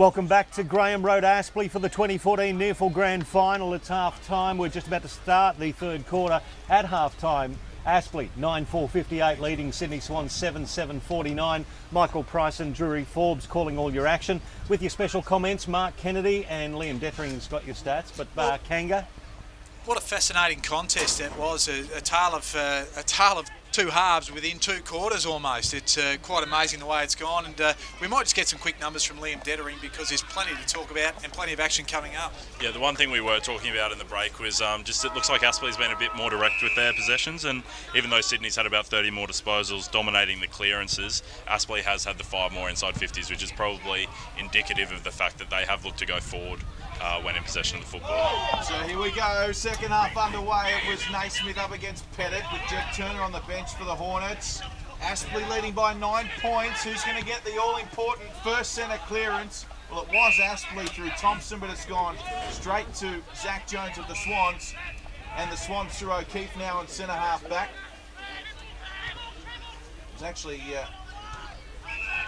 Welcome back to Graham Road, Aspley for the 2014 NEAFL Grand Final. It's half time. We're just about to start the third quarter. At half time, Aspley 9-4-58 leading Sydney Swans 7-7-49. Michael Price and Drury Forbes calling all your action. With your special comments, Mark Kennedy and Liam Dettering's got your stats. But Kanga? What a fascinating contest that was. A tale of two halves within 2 quarters almost. It's quite amazing the way it's gone, and we might just get some quick numbers from Liam Dettering because there's plenty to talk about and plenty of action coming up. Yeah, the one thing we were talking about in the break was just it looks like Aspley's been a bit more direct with their possessions, and even though Sydney's had about 30 more disposals dominating the clearances, Aspley has had the 5 more inside 50s, which is probably indicative of the fact that they have looked to go forward when in possession of the football. So here we go, second half underway. It was Naismith up against Pettit with Jeff Turner on the bench for the Hornets. Aspley leading by 9 points. Who's going to get the all-important first centre clearance? Well, it was Aspley through Thompson, but it's gone straight to Zach Jones of the Swans. And the Swans through O'Keefe now in centre half back. It's actually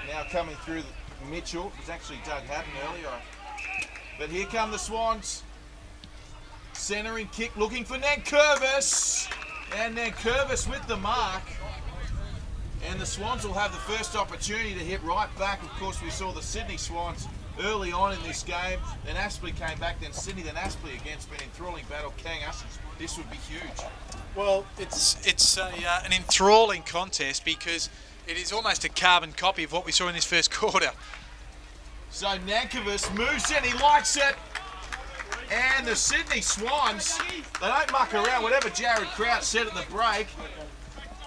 now coming through Mitchell. It was actually Doug Haddon earlier. But here come the Swans. Centering kick looking for Nankervis. And Nankervis with the mark. And the Swans will have the first opportunity to hit right back. Of course, we saw the Sydney Swans early on in this game. Then Aspley came back, then Sydney, then Aspley again. It's been an enthralling battle. Kanga, this would be huge. Well, it's an enthralling contest because it is almost a carbon copy of what we saw in this first quarter. So Nankervis moves in, he likes it. And the Sydney Swans, they don't muck around. Whatever Jared Kraut said at the break,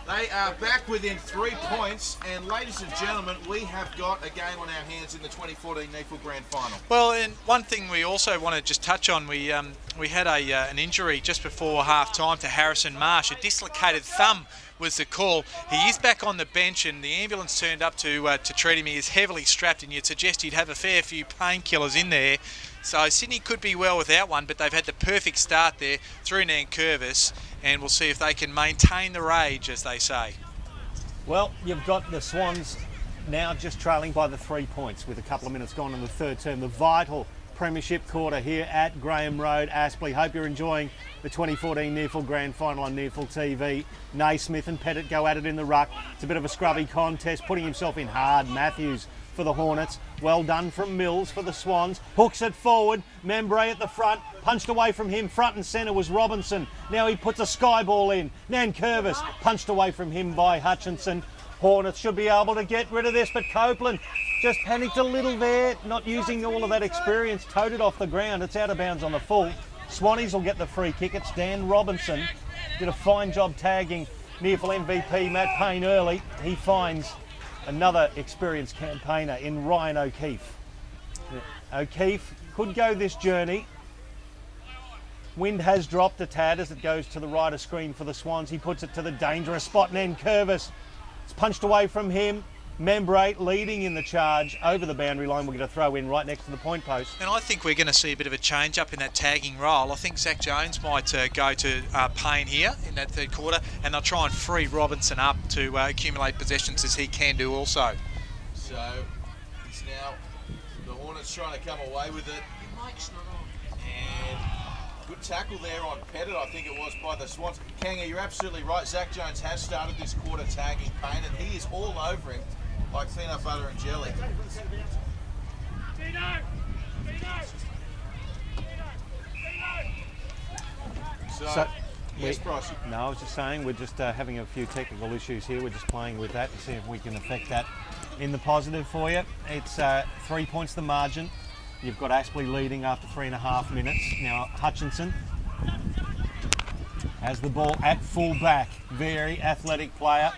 they are back within 3 points. And ladies and gentlemen, we have got a game on our hands in the 2014 NEAFL Grand Final. Well, and one thing we also want to just touch on, we had an injury just before half-time to Harrison Marsh. A dislocated thumb was the call. He is back on the bench, and the ambulance turned up to treat him. He is heavily strapped, and you'd suggest he'd have a fair few painkillers in there. So Sydney could be well without one, but they've had the perfect start there through Nankervis, and we'll see if they can maintain the rage, as they say. Well, you've got the Swans now just trailing by the 3 points with a couple of minutes gone in the third term. The vital premiership quarter here at Graham Road, Aspley. Hope you're enjoying the 2014 NEAFL Grand Final on NEAFL TV. Naismith and Pettit go at it in the ruck. It's a bit of a scrubby contest, putting himself in hard. Matthews for the Hornets. Well done from Mills for the Swans. Hooks it forward. Memry at the front. Punched away from him. Front and centre was Robinson. Now he puts a sky ball in. Nankervis punched away from him by Hutchinson. Hornets should be able to get rid of this, but Copeland just panicked a little there, not using all of that experience, towed it off the ground. It's out of bounds on the full. Swannies will get the free kick. It's Dan Robinson. Did a fine job tagging NEAFL MVP Matt Payne early. He finds another experienced campaigner in Ryan O'Keefe. O'Keefe could go this journey. Wind has dropped a tad as it goes to the right of screen for the Swans. He puts it to the dangerous spot. Nankervis. It's punched away from him. Memry leading in the charge over the boundary line. We're going to throw in right next to the point post. And I think we're going to see a bit of a change up in that tagging role. I think Zach Jones might go to Payne here in that third quarter, and they'll try and free Robinson up to accumulate possessions as he can do also. So it's now the Hornets trying to come away with it. And good tackle there on Pettit, I think it was, by the Swans. Kanga, you're absolutely right. Zach Jones has started this quarter tagging Payne, and he is all over him like peanut butter and jelly. So yes, Bryce. No, I was just saying we're just having a few technical issues here. We're just playing with that and see if we can affect that in the positive for you. It's 3 points the margin. You've got Aspley leading after 3.5 minutes. Now Hutchinson has the ball at full back. Very athletic player.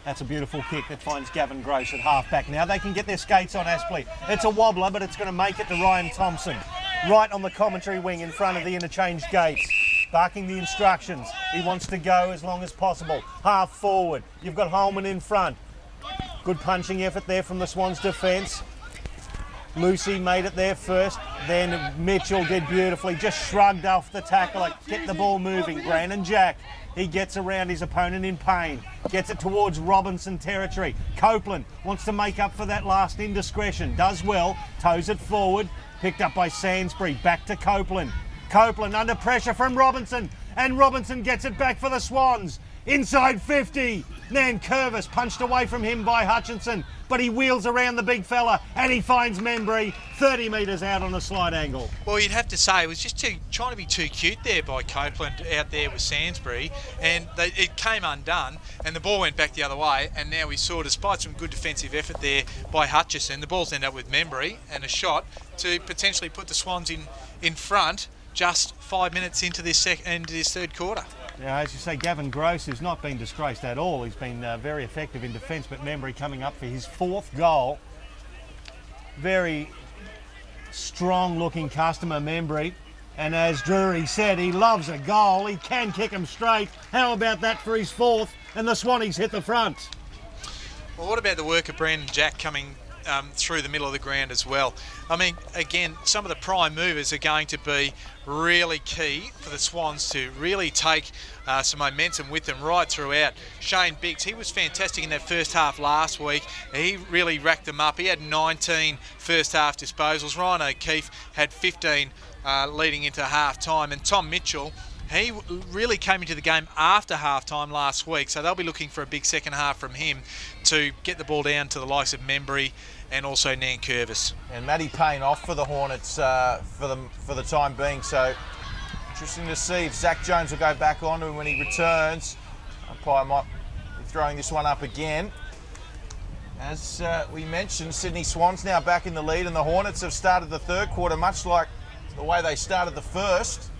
That's a beautiful kick that finds Gavin Gross at half back. Now they can get their skates on Aspley. It's a wobbler, but it's going to make it to Ryan Thompson. Right on the commentary wing in front of the interchange gates. Barking the instructions. He wants to go as long as possible. Half forward. You've got Holman in front. Good punching effort there from the Swans defence. Lucy made it there first, then Mitchell did beautifully, just shrugged off the tackler, kept the ball moving. Brandon Jack, he gets around his opponent in pain, gets it towards Robinson territory. Copeland wants to make up for that last indiscretion, does well, toes it forward, picked up by Sainsbury, back to Copeland. Copeland under pressure from Robinson, and Robinson gets it back for the Swans. Inside 50, Nankervis punched away from him by Hutchinson, but he wheels around the big fella and he finds Memry 30 metres out on a slight angle. Well, you'd have to say it was just trying to be too cute there by Copeland out there with Sainsbury, and it came undone and the ball went back the other way, and now we saw, despite some good defensive effort there by Hutchison, the ball's ended up with Memry and a shot to potentially put the Swans in front just 5 minutes into this third quarter. Now, as you say, Gavin Gross has not been disgraced at all. He's been very effective in defence, but Memry coming up for his 4th goal. Very strong-looking customer, Memry. And as Drury said, he loves a goal. He can kick them straight. How about that for his 4th? And the Swannies hit the front. Well, what about the work of Brandon Jack coming through the middle of the ground as well? I mean, again, some of the prime movers are going to be really key for the Swans to really take some momentum with them right throughout. Shane Biggs, he was fantastic in that first half last week. He really racked them up. He had 19 first half disposals. Ryan O'Keefe had 15 leading into half time, and Tom Mitchell, he really came into the game after half-time last week, so they'll be looking for a big second half from him to get the ball down to the likes of Memry and also Nankervis. And Matty Payne off for the Hornets for the time being, so interesting to see if Zach Jones will go back on, and when he returns, umpire might be throwing this one up again. As we mentioned, Sydney Swans now back in the lead, and the Hornets have started the third quarter much like the way they started the first.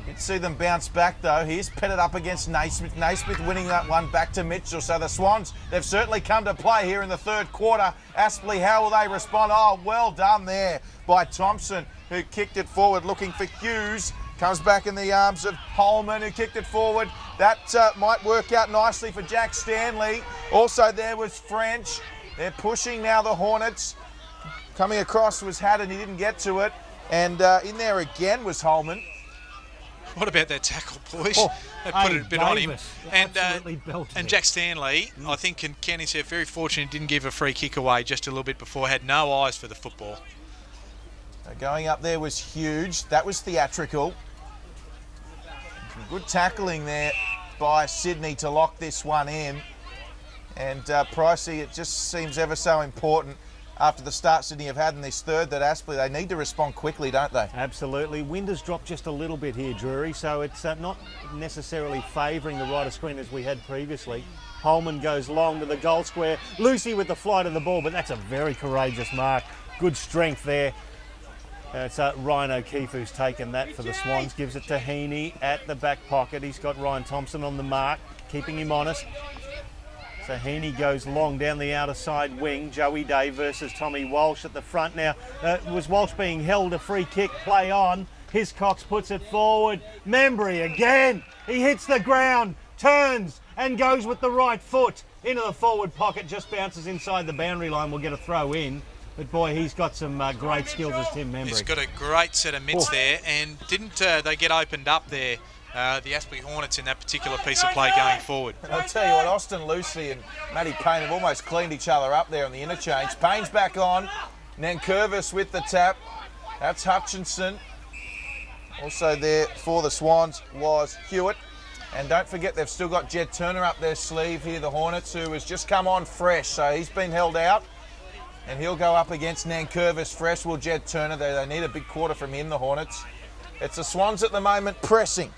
You can see them bounce back though. Here's petted up against Naismith. Naismith winning that one back to Mitchell. So the Swans, they've certainly come to play here in the third quarter. Aspley, how will they respond? Oh, well done there by Thompson, who kicked it forward looking for Hughes. Comes back in the arms of Holman, who kicked it forward. That might work out nicely for Jack Stanley. Also there was French. They're pushing now the Hornets. Coming across was Haddon, he didn't get to it. And in there again was Holman. What about that tackle, boys? Oh, They put it a bit on him. And Jack Stanley, I think, can count himself very fortunate, didn't give a free kick away just a little bit before, had no eyes for the football. Going up there was huge. That was theatrical. Some good tackling there by Sydney to lock this one in. And Pricey, it just seems ever so important after the start Sydney have had in this third that Aspley, they need to respond quickly, don't they? Absolutely. Wind has dropped just a little bit here, Drury, so it's not necessarily favouring the right of screen as we had previously. Holman goes long to the goal square. Lucy with the flight of the ball, but that's a very courageous mark. Good strength there. It's Ryan O'Keefe who's taken that for the Swans. Gives it to Heaney at the back pocket. He's got Ryan Thompson on the mark, keeping him honest. So Heaney goes long down the outer side wing. Joey Day versus Tommy Walsh at the front. Now, was Walsh being held? A free kick, play on. Hiscox puts it forward. Memry again. He hits the ground, turns and goes with the right foot into the forward pocket. Just bounces inside the boundary line. We'll get a throw in. But boy, he's got some great skills as Tim Memry. He's got a great set of mitts there, and didn't they get opened up there? The Aspley Hornets in that particular piece of play going forward. I'll tell you what, Austin Lucy and Matty Payne have almost cleaned each other up there on the interchange. Payne's back on. Nankervis with the tap. That's Hutchinson. Also there for the Swans was Hewitt. And don't forget, they've still got Jed Turner up their sleeve here, the Hornets, who has just come on fresh. So he's been held out. And he'll go up against Nankervis fresh. Will Jed Turner, they need a big quarter from him, the Hornets. It's the Swans at the moment pressing.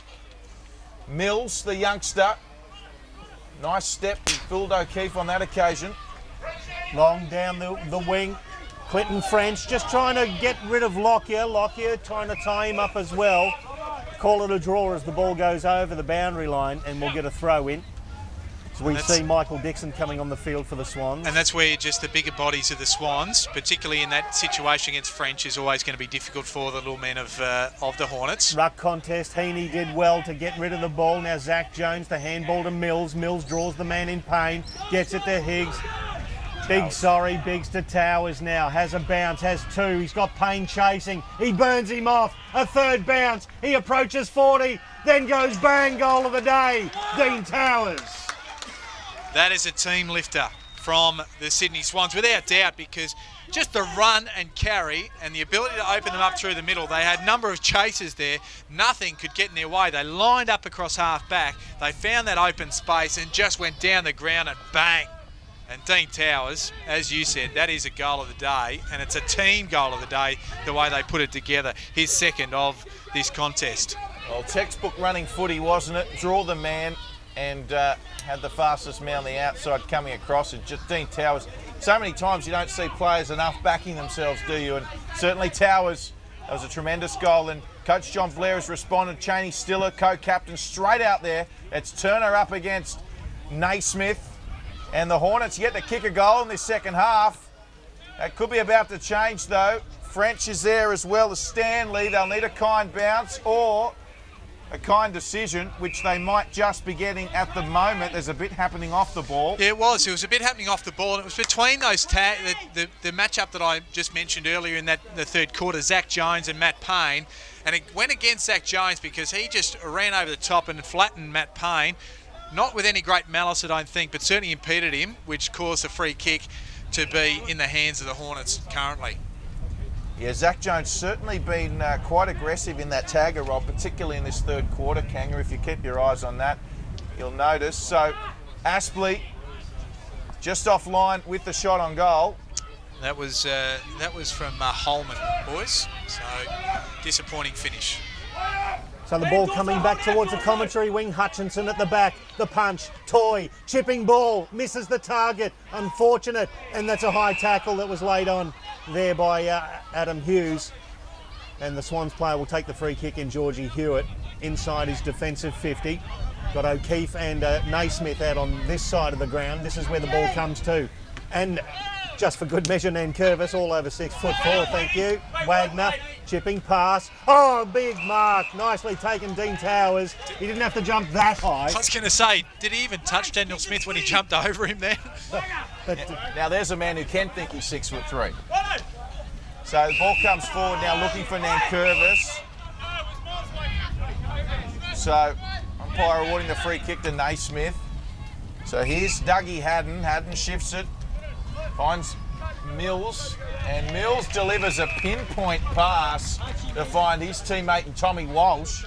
Mills, the youngster. Nice step, fooled O'Keefe on that occasion. Long down the wing. Clinton French just trying to get rid of Lockyer. Lockyer trying to tie him up as well. Call it a draw as the ball goes over the boundary line, and we'll get a throw in. So we see Michael Dixon coming on the field for the Swans. And that's where just the bigger bodies of the Swans, particularly in that situation against French, is always going to be difficult for the little men of the Hornets. Ruck contest. Heaney did well to get rid of the ball. Now Zach Jones, the handball to Mills. Mills draws the man in pain, gets it to Higgs. Big sorry, Biggs to Towers now. Has a bounce, has two. He's got Payne chasing. He burns him off. A third bounce. He approaches 40. Then goes bang, goal of the day. Dean Towers. That is a team lifter from the Sydney Swans, without doubt, because just the run and carry and the ability to open them up through the middle. They had a number of chasers there. Nothing could get in their way. They lined up across half back. They found that open space and just went down the ground and bang. And Dean Towers, as you said, that is a goal of the day, and it's a team goal of the day, the way they put it together. His second of this contest. Well, textbook running footy, wasn't it? Draw the man and had the fastest man on the outside coming across. And just Dean Towers, so many times you don't see players enough backing themselves, do you? And certainly Towers, that was a tremendous goal. And Coach John Blair has responded. Cheney Stiller, co-captain, straight out there. It's Turner up against Naismith. And the Hornets get to kick a goal in this second half. That could be about to change though. French is there as well as Stanley. They'll need a kind bounce or a kind decision, which they might just be getting at the moment. There's a bit happening off the ball. Yeah, it was. It was a bit happening off the ball. And it was between those the matchup that I just mentioned earlier in the third quarter, Zach Jones and Matt Payne. And it went against Zach Jones because he just ran over the top and flattened Matt Payne. Not with any great malice, I don't think, but certainly impeded him, which caused a free kick to be in the hands of the Hornets currently. Yeah, Zach Jones certainly been quite aggressive in that tagger role, particularly in this third quarter, Kanga. If you keep your eyes on that, you'll notice. So, Aspley just offline with the shot on goal. That was from Holman, boys. So, disappointing finish. So the ball coming back towards the commentary wing. Hutchinson at the back. The punch. Toy. Chipping ball. Misses the target. Unfortunate. And that's a high tackle that was laid on there by Adam Hughes. And the Swans player will take the free kick in Georgie Hewitt inside his defensive 50. Got O'Keefe and Naismith out on this side of the ground. This is where the ball comes to. And just for good measure, Nankervis, all over 6'4", thank you. Wagner, chipping pass. Oh, big mark. Nicely taken, Dean Towers. He didn't have to jump that high. I was going to say, did he even touch Daniel Smith when he jumped over him there? Now there's a man who can think he's 6'3". So the ball comes forward now looking for Nankervis. So umpire awarding the free kick to Naismith. So here's Dougie Haddon. Haddon shifts it. Finds Mills, and Mills delivers a pinpoint pass to find his teammate and Tommy Walsh.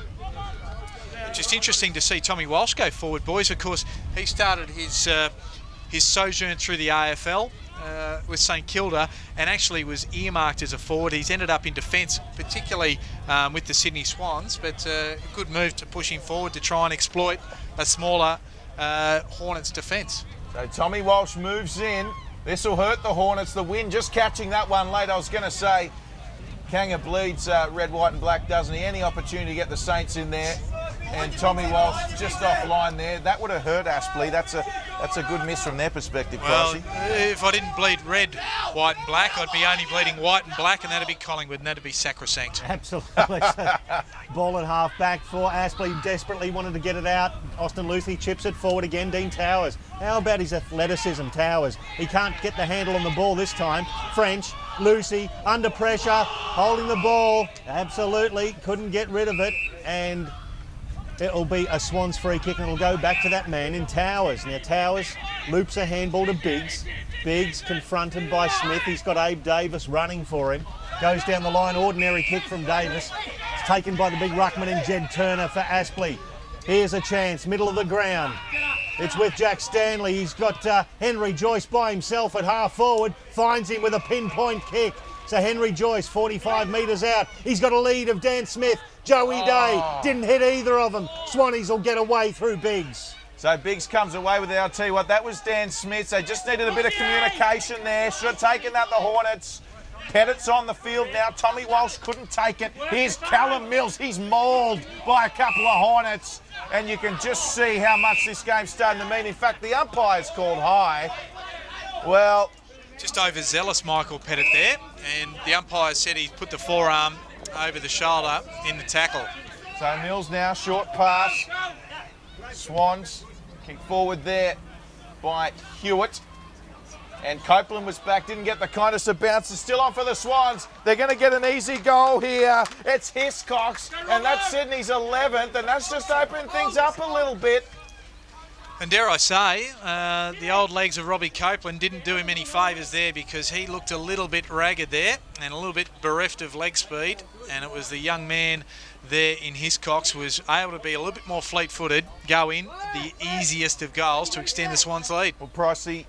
Just interesting to see Tommy Walsh go forward, boys. Of course, he started his sojourn through the AFL with St Kilda and actually was earmarked as a forward. He's ended up in defence, particularly with the Sydney Swans, but a good move to push him forward to try and exploit a smaller Hornets defence. So Tommy Walsh moves in. This will hurt the Hornets. The wind just catching that one late. I was going to say, Kanga bleeds red, white and black, doesn't he? Any opportunity to get the Saints in there. And Tommy Walsh just offline there. That would have hurt Aspley. That's a good miss from their perspective, Well, Pricey. if I didn't bleed red, white and black, I'd be only bleeding white and black, and that'd be Collingwood, and that'd be sacrosanct. Absolutely. Ball at half back for Aspley. Desperately wanted to get it out. Austin Lucy chips it forward again. Dean Towers. How about his athleticism, Towers? He can't get the handle on the ball this time. French, Lucy, under pressure, holding the ball. Absolutely couldn't get rid of it. And it'll be a Swans free kick, and it'll go back to that man in Towers. Now Towers loops a handball to Biggs. Biggs confronted by Smith. He's got Abe Davis running for him. Goes down the line, ordinary kick from Davis. It's taken by the big ruckman and Jed Turner for Aspley. Here's a chance, middle of the ground. It's with Jack Stanley. He's got Henry Joyce by himself at half forward. Finds him with a pinpoint kick. So Henry Joyce, 45 metres out. He's got a lead of Dan Smith. Joey Day didn't hit either of them. Swannies will get away through Biggs. So Biggs comes away with it. I'll tell you what, that was Dan Smith. They just needed a bit of communication there. Should have taken that, the Hornets. Pettit's on the field now. Tommy Walsh couldn't take it. Here's Callum Mills. He's mauled by a couple of Hornets. And you can just see how much this game's starting to mean. In fact, the umpire's called high. Well, just overzealous Michael Pettit there, and the umpire said he put the forearm over the shoulder in the tackle. So Mills now, short pass. Swans kick forward there by Hewitt. And Copeland was back, didn't get the kindest of bounces. Still on for the Swans. They're going to get an easy goal here. It's Hiscox, and that's Sydney's 11th, and that's just opening things up a little bit. And dare I say, the old legs of Robbie Copeland didn't do him any favours there, because he looked a little bit ragged there and a little bit bereft of leg speed. And it was the young man there in Hiscox who was able to be a little bit more fleet-footed, go in the easiest of goals to extend the Swans' lead. Well, Pricey,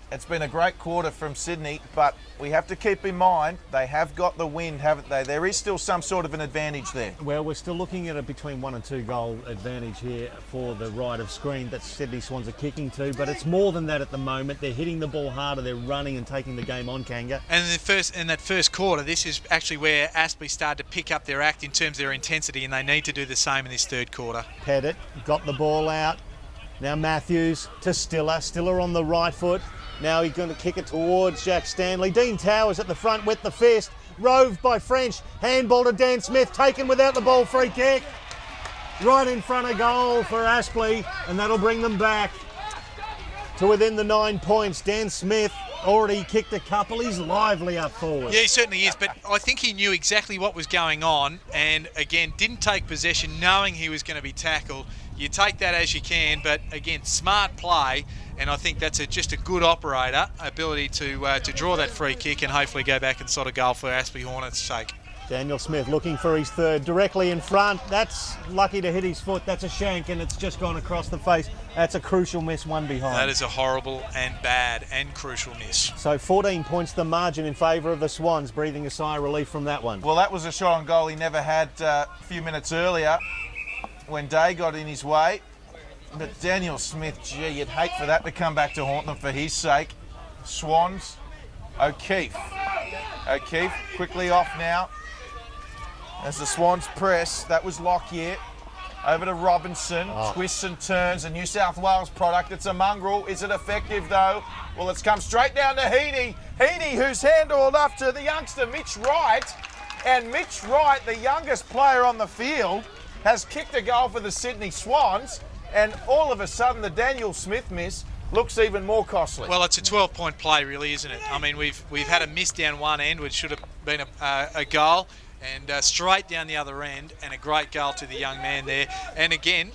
it's been a great quarter from Sydney, but we have to keep in mind they have got the wind, haven't they? There is still some sort of an advantage there. Well, we're still looking at a between 1 and 2 goal advantage here for the right of screen that Sydney Swans are kicking to, but it's more than that at the moment. They're hitting the ball harder, they're running and taking the game on, Kanga. And in that first quarter, this is actually where Aspley started to pick up their act in terms of their intensity, and they need to do the same in this third quarter. Pettit got the ball out. Now Matthews to Stiller. Stiller on the right foot. Now he's going to kick it towards Jack Stanley. Dean Towers at the front with the fist. Roved by French. Handball to Dan Smith. Taken without the ball. Free kick. Right in front of goal for Aspley. And that'll bring them back to within the 9 points. Dan Smith already kicked a couple. He's lively up forward. Yeah, he certainly is. But I think he knew exactly what was going on. And again, didn't take possession knowing he was going to be tackled. You take that as you can. But again, smart play. And I think that's just a good operator, ability to draw that free kick and hopefully go back and sort of goal for Aspley Hornets' sake. Daniel Smith looking for his third, directly in front. That's lucky to hit his foot. That's a shank, and it's just gone across the face. That's a crucial miss, one behind. That is a horrible and bad and crucial miss. So 14 points the margin in favour of the Swans, breathing a sigh of relief from that one. Well, that was a shot on goal he never had a few minutes earlier when Day got in his way. But Daniel Smith, gee, you'd hate for that to come back to haunt them for his sake. Swans, O'Keefe. O'Keefe quickly off now. As the Swans press, that was Lockyer. Over to Robinson, twists and turns, a New South Wales product. It's a mongrel. Is it effective though? Well, it's come straight down to Heaney. Heaney, who's handled up to the youngster Mitch Wright. And Mitch Wright, the youngest player on the field, has kicked a goal for the Sydney Swans. And all of a sudden, the Daniel Smith miss looks even more costly. Well, it's a 12-point play, really, isn't it? I mean, we've had a miss down one end, which should have been a goal, and straight down the other end, and a great goal to the young man there. And again,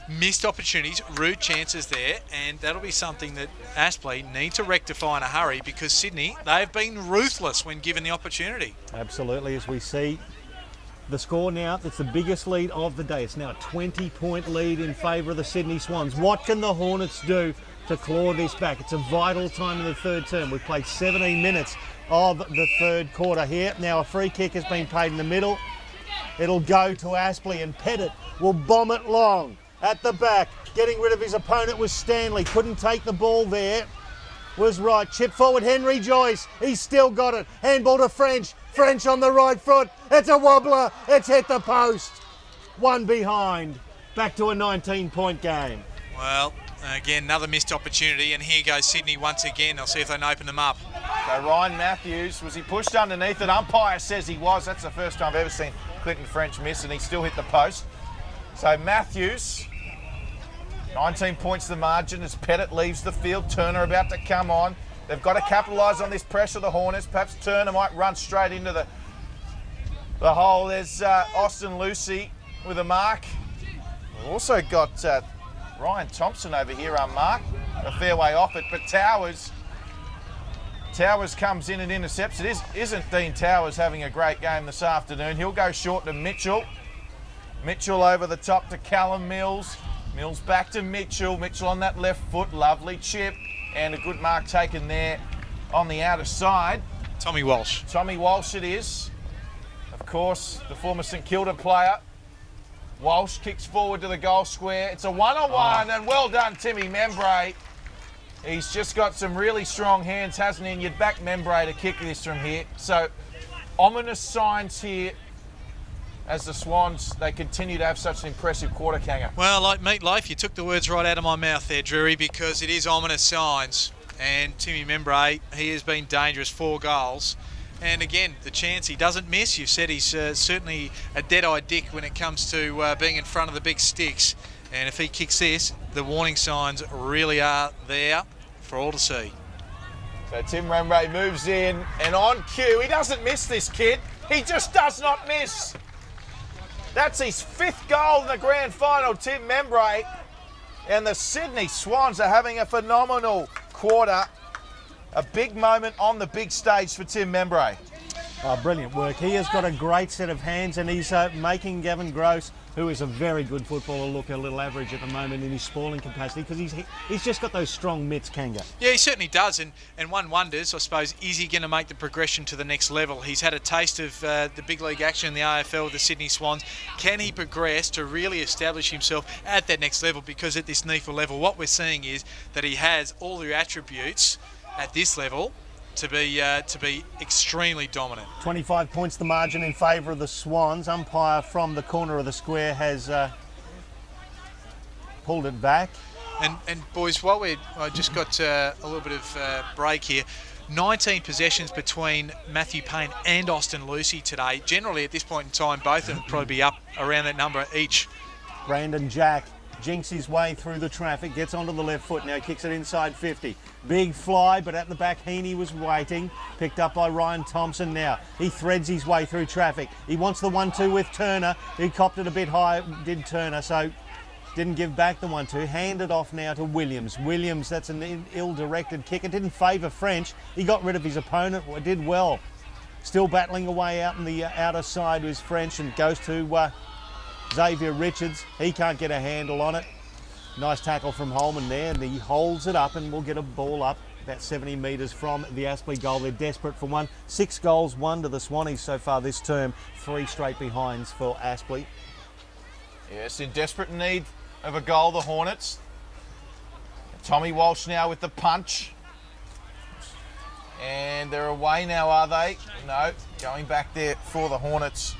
missed opportunities, rude chances there, and that'll be something that Aspley need to rectify in a hurry, because Sydney, they've been ruthless when given the opportunity. Absolutely, as we see. The score now, it's the biggest lead of the day. It's now a 20-point lead in favour of the Sydney Swans. What can the Hornets do to claw this back? It's a vital time in the third term. We've played 17 minutes of the third quarter here. Now a free kick has been played in the middle. It'll go to Aspley, and Pettit will bomb it long at the back. Getting rid of his opponent was Stanley. Couldn't take the ball there. Was right. Chip forward, Henry Joyce. He's still got it. Handball to French. French on the right foot. It's a wobbler. It's hit the post. One behind. Back to a 19-point game. Well, again, another missed opportunity, and here goes Sydney once again. They'll see if they can open them up. So Ryan Matthews, was he pushed underneath it? Umpire says he was. That's the first time I've ever seen Clinton French miss, and he still hit the post. So Matthews, 19 points the margin as Pettit leaves the field. Turner about to come on. They've got to capitalise on this pressure, the Hornets. Perhaps Turner might run straight into the hole. There's Austin Lucy with a mark. We've also got Ryan Thompson over here unmarked. A fair way off it, but Towers comes in and intercepts it. Isn't Dean Towers having a great game this afternoon? He'll go short to Mitchell. Mitchell over the top to Callum Mills. Mills back to Mitchell. Mitchell on that left foot. Lovely chip. And a good mark taken there on the outer side. Tommy Walsh. Tommy Walsh it is. Of course, the former St Kilda player. Walsh kicks forward to the goal square. It's a one-on-one, and well done, Timmy Memry. He's just got some really strong hands, hasn't he? And you'd back Memry to kick this from here. So, ominous signs here as the Swans, they continue to have such an impressive quarter, Kanga. Well, like Meatloaf, you took the words right out of my mouth there, Drury, because it is ominous signs. And Timmy Memry, he has been dangerous, 4 goals. And again, the chance he doesn't miss, you've said he's certainly a dead-eyed dick when it comes to being in front of the big sticks. And if he kicks this, the warning signs really are there for all to see. So Tim Memry moves in, and on cue, he doesn't miss this kid. He just does not miss. That's his 5th goal in the grand final, Tim Memry. And the Sydney Swans are having a phenomenal quarter. A big moment on the big stage for Tim Memry. Oh, brilliant work. He has got a great set of hands, and he's making Gavin Gross, who is a very good footballer, look a little average at the moment in his spalling capacity, because he's just got those strong mitts, Kanga. Yeah, he certainly does, and one wonders, I suppose, is he going to make the progression to the next level? He's had a taste of the big league action in the AFL with the Sydney Swans. Can he progress to really establish himself at that next level? Because at this NEAFL level, what we're seeing is that he has all the attributes at this level to be extremely dominant. 25 points the margin in favour of the Swans. Umpire from the corner of the square has pulled it back. And boys, while I just got a little bit of break here, 19 possessions between Matthew Payne and Austin Lucy today. Generally at this point in time, both of them probably be up around that number each. Brandon Jack jinks his way through the traffic, gets onto the left foot now, kicks it inside 50. Big fly, but at the back, Heaney was waiting. Picked up by Ryan Thompson now. He threads his way through traffic. He wants the 1-2 with Turner. He copped it a bit high, did Turner, so didn't give back the 1-2. Handed off now to Williams. Williams, that's an ill-directed kick. It didn't favour French. He got rid of his opponent, did well. Still battling away out on the outer side was French, and goes to Xavier Richards. He can't get a handle on it. Nice tackle from Holman there, and he holds it up and will get a ball up about 70 metres from the Aspley goal. They're desperate for one. 6 goals, 1 to the Swannies so far this term. 3 straight behinds for Aspley. Yes, in desperate need of a goal, the Hornets. Tommy Walsh now with the punch. And they're away now, are they? No, going back there for the Hornets.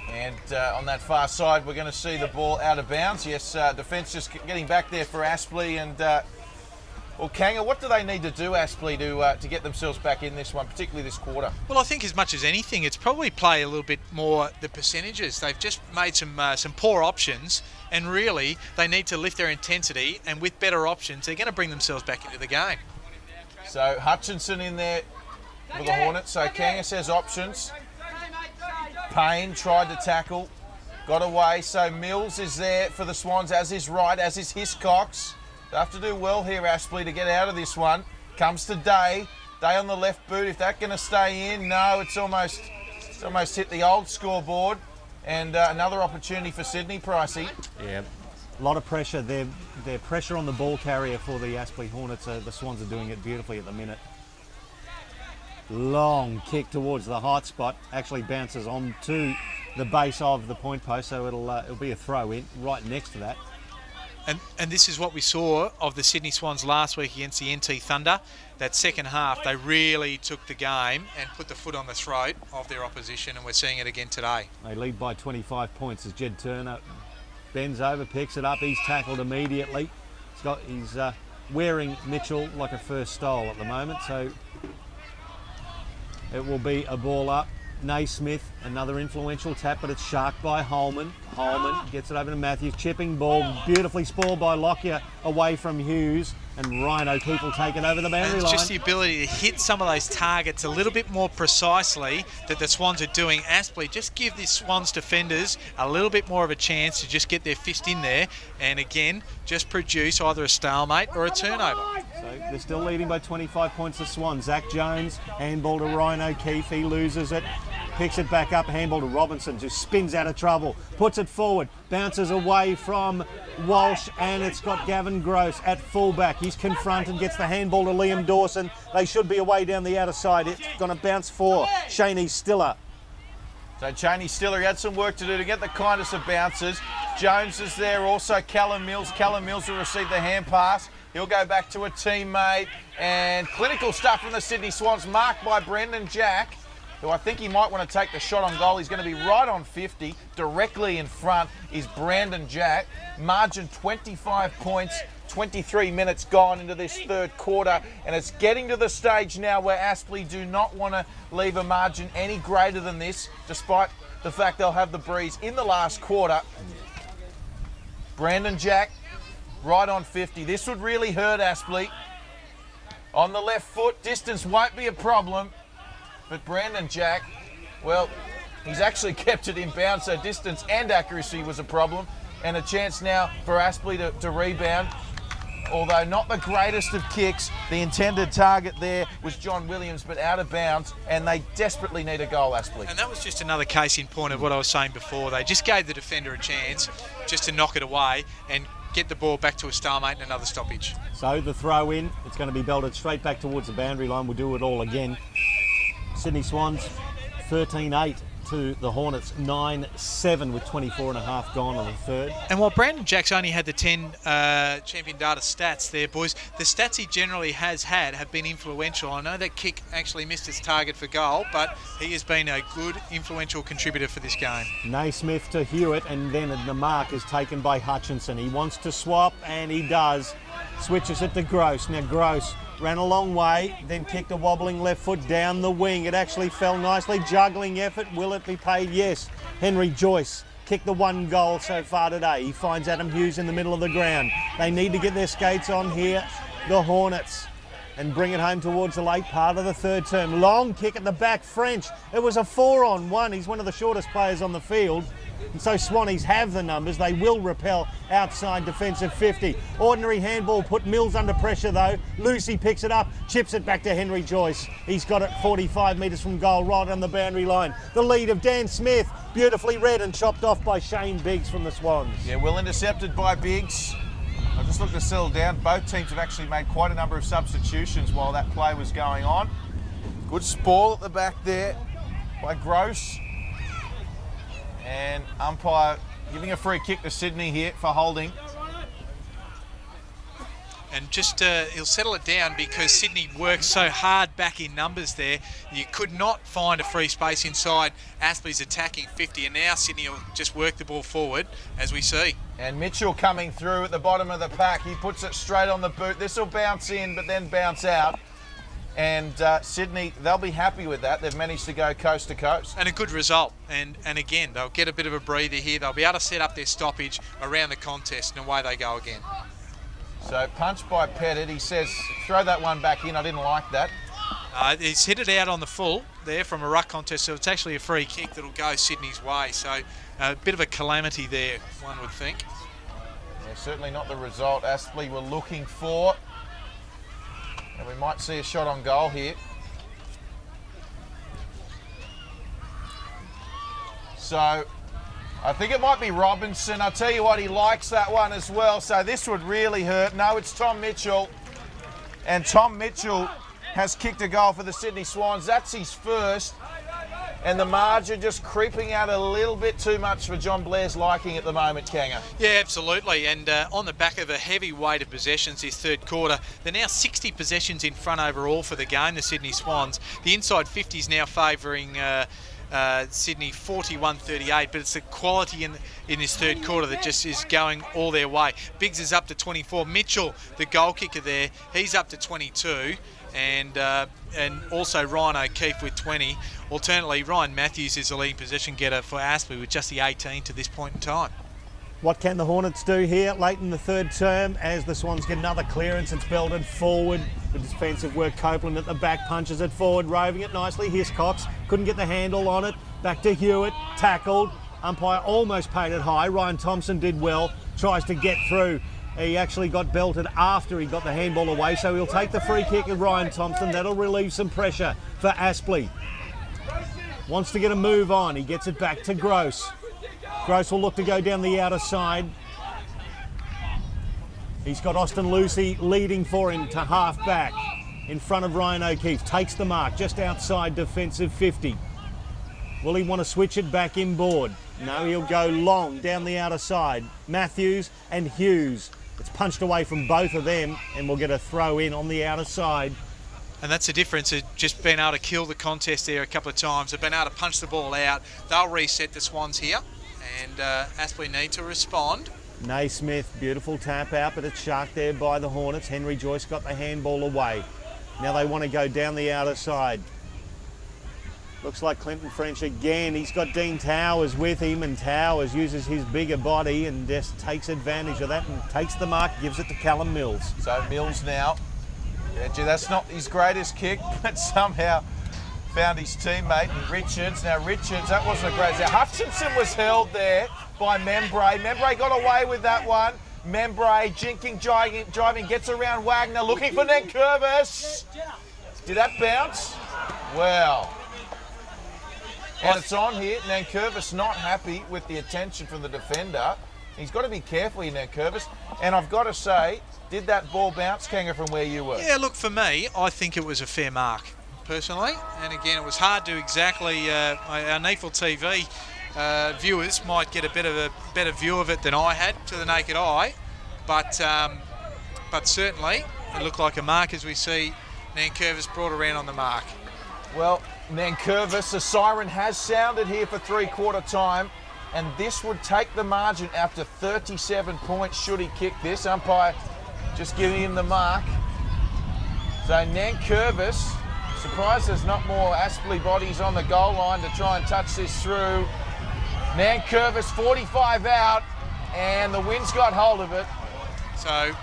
And on that far side, we're going to see the ball out of bounds. Yes, defence just getting back there for Aspley. And, well, Kanga, what do they need to do, Aspley, to get themselves back in this one, particularly this quarter? Well, I think as much as anything, it's probably play a little bit more the percentages. They've just made some poor options, and really they need to lift their intensity, and with better options, they're going to bring themselves back into the game. So Hutchinson in there for the Hornets. So Kanga says options. Payne tried to tackle, got away. So Mills is there for the Swans, as is Wright, as is Hiscox. They have to do well here, Aspley, to get out of this one. Comes to Day. Day on the left boot. If that's going to stay in, no, it's almost hit the old scoreboard. And another opportunity for Sydney, Pricey. Yeah, a lot of pressure. Their pressure on the ball carrier for the Aspley Hornets. The Swans are doing it beautifully at the minute. Long kick towards the hot spot. Actually bounces onto the base of the point post, so it'll be a throw in right next to that. And this is what we saw of the Sydney Swans last week against the NT Thunder. That second half, they really took the game and put the foot on the throat of their opposition, and we're seeing it again today. They lead by 25 points as Jed Turner bends over, picks it up. He's tackled immediately. He's wearing Mitchell like a first stole at the moment, so it will be a ball up. Naismith, another influential tap, but it's sharked by Holman. Holman gets it over to Matthews. Chipping ball, beautifully spoiled by Lockyer away from Hughes. And Rhino people take it over the boundary line. Just the ability to hit some of those targets a little bit more precisely that the Swans are doing. Aspley, just give the Swans defenders a little bit more of a chance to just get their fist in there. And again, just produce either a stalemate or a turnover. So they're still leading by 25 points, the Swans. Zach Jones, handball to Rhino Keefe. He loses it. Picks it back up, handball to Robinson, just spins out of trouble, puts it forward, bounces away from Walsh, and it's got Gavin Gross at fullback. He's confronted, gets the handball to Liam Dawson. They should be away down the outer side. It's going to bounce for Shaney Stiller. So Cheney Stiller, he had some work to do to get the kindest of bounces. Jones is there, also Callum Mills. Callum Mills will receive the hand pass. He'll go back to a teammate, and clinical stuff from the Sydney Swans, marked by Brendan Jack, who I think he might want to take the shot on goal. He's going to be right on 50. Directly in front is Brandon Jack. Margin 25 points, 23 minutes gone into this third quarter. And it's getting to the stage now where Aspley do not want to leave a margin any greater than this, despite the fact they'll have the breeze in the last quarter. Brandon Jack right on 50. This would really hurt Aspley. On the left foot, distance won't be a problem. But Brandon Jack, well, he's actually kept it in bounds, so distance and accuracy was a problem. And a chance now for Aspley to rebound. Although not the greatest of kicks, the intended target there was John Williams, but out of bounds, and they desperately need a goal, Aspley. And that was just another case in point of what I was saying before. They just gave the defender a chance just to knock it away and get the ball back to a stalemate and another stoppage. So the throw in, it's going to be belted straight back towards the boundary line. We'll do it all again. Sydney Swans 13-8 to the Hornets 9-7 with 24 and a half gone on the third. And while Brandon Jack's only had the 10 champion data stats there, boys, the stats he generally has had have been influential. I know that kick actually missed its target for goal, but he has been a good, influential contributor for this game. Naismith to Hewitt, and then the mark is taken by Hutchinson. He wants to swap, and he does. Switches it to Gross. Now Gross ran a long way, then kicked a wobbling left foot down the wing. It actually fell nicely. Juggling effort. Will it be paid? Yes. Henry Joyce kicked the one goal so far today. He finds Adam Hughes in the middle of the ground. They need to get their skates on here, the Hornets, and bring it home towards the late part of the third term. Long kick at the back, French. It was a 4-on-1. He's one of the shortest players on the field. And so Swannies have the numbers. They will repel outside defensive 50. Ordinary handball put Mills under pressure though. Lucy picks it up, chips it back to Henry Joyce. He's got it 45 metres from goal, right on the boundary line. The lead of Dan Smith, beautifully read and chopped off by Shane Biggs from the Swans. Yeah, well intercepted by Biggs. I just looked to settle down. Both teams have actually made quite a number of substitutions while that play was going on. Good sprawl at the back there by Gross. And umpire giving a free kick to Sydney here for holding. And just he'll settle it down because Sydney worked so hard back in numbers there. You could not find a free space inside Aspley's attacking 50, and now Sydney will just work the ball forward as we see. And Mitchell coming through at the bottom of the pack. He puts it straight on the boot. This will bounce in but then bounce out. And Sydney, they'll be happy with that. They've managed to go coast to coast. And a good result. And again, they'll get a bit of a breather here. They'll be able to set up their stoppage around the contest, and away they go again. So punched by Pettit. He says, throw that one back in. I didn't like that. He's hit it out on the full there from a ruck contest, so it's actually a free kick that'll go Sydney's way. So a bit of a calamity there, one would think. Yeah, certainly not the result Aspley were looking for. And we might see a shot on goal here. So I think it might be Robinson. I'll tell you what, he likes that one as well. So this would really hurt. No, it's Tom Mitchell. And Tom Mitchell has kicked a goal for the Sydney Swans. That's his first. And the margin just creeping out a little bit too much for John Blair's liking at the moment, Kanga. Yeah, absolutely. And on the back of a heavy weight of possessions this third quarter, they're now 60 possessions in front overall for the game, the Sydney Swans. The inside 50 is now favouring Sydney 41-38, but it's the quality in this third quarter that just is going all their way. Biggs is up to 24. Mitchell, the goal kicker there, he's up to 22. And also Ryan O'Keefe with 20. Alternately, Ryan Matthews is the leading possession getter for Aspley with just the 18 to this point in time. What can the Hornets do here late in the third term as the Swans get another clearance? It's belted forward. The defensive work, Copeland at the back, punches it forward, roving it nicely. Hiscox couldn't get the handle on it. Back to Hewitt, tackled. Umpire almost paid it high. Ryan Thompson did well, tries to get through. He actually got belted after he got the handball away, so he'll take the free kick of Ryan Thompson. That'll relieve some pressure for Aspley. Wants to get a move on. He gets it back to Gross. Gross will look to go down the outer side. He's got Austin Lucy leading for him to half back in front of Ryan O'Keefe. Takes the mark just outside defensive 50. Will he want to switch it back inboard? No, he'll go long down the outer side. Matthews and Hughes. It's punched away from both of them, and we'll get a throw in on the outer side. And that's the difference. They've just been able to kill the contest there a couple of times. They've been able to punch the ball out. They'll reset the Swans here, and Aspley need to respond. Naismith, beautiful tap out, but it's sharked there by the Hornets. Henry Joyce got the handball away. Now they want to go down the outer side. Looks like Clinton French again. He's got Dean Towers with him, and Towers uses his bigger body and just takes advantage of that and takes the mark, gives it to Callum Mills. So Mills now. Yeah, gee, that's not his greatest kick, but somehow found his teammate. And Richards, that wasn't a great... Now, Hutchinson was held there by Memry. Memry got away with that one. Memry jinking, driving, gets around Wagner, looking for Nankervis. Did that bounce? Well... And it's on here. Nankervis not happy with the attention from the defender. He's got to be careful here, Nankervis. And I've got to say, did that ball bounce, Kanga, from where you were? Yeah, look, for me, I think it was a fair mark, personally. And again, it was hard to exactly... our NEAFL TV viewers might get a better view of it than I had to the naked eye. But certainly, it looked like a mark as we see Nankervis brought around on the mark. Well, Nankervis, a siren has sounded here for three-quarter time, and this would take the margin after 37 points should he kick this. Umpire just giving him the mark. So Nankervis, surprised there's not more Aspley bodies on the goal line to try and touch this through. Nankervis 45 out, and the wind's got hold of it. So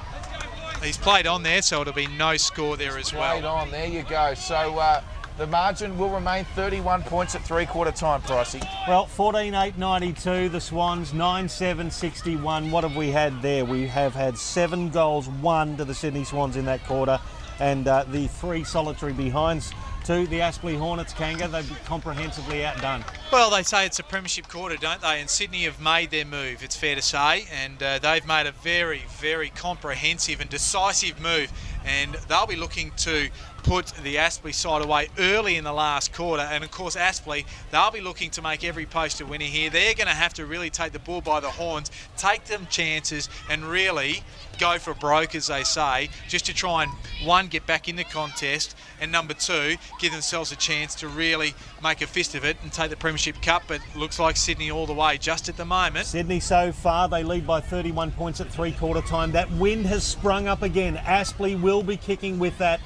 he's played on there, so it'll be no score there as well. Played on, there you go. So the margin will remain 31 points at three-quarter time, Pricey. Well, 14-8-92, the Swans, 9-7-61. What have we had there? We have had 7 goals, 1 to the Sydney Swans in that quarter, and the 3 solitary behinds to the Aspley Hornets, Kanga. They've been comprehensively outdone. Well, they say it's a premiership quarter, don't they? And Sydney have made their move, it's fair to say, and they've made a very, very comprehensive and decisive move, and they'll be looking to put the Aspley side away early in the last quarter. And of course, Aspley, they'll be looking to make every post a winner here. They're going to have to really take the bull by the horns, take them chances, and really go for broke, as they say, just to try and, 1, get back in the contest, and number 2, give themselves a chance to really make a fist of it and take the Premiership Cup. But looks like Sydney all the way just at the moment. Sydney so far, they lead by 31 points at three-quarter time. That wind has sprung up again. Aspley will be kicking with that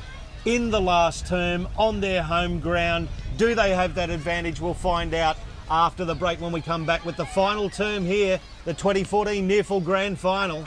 in the last term on their home ground. Do they have that advantage? We'll find out after the break when we come back with the final term here, the 2014 NEAFL Grand Final.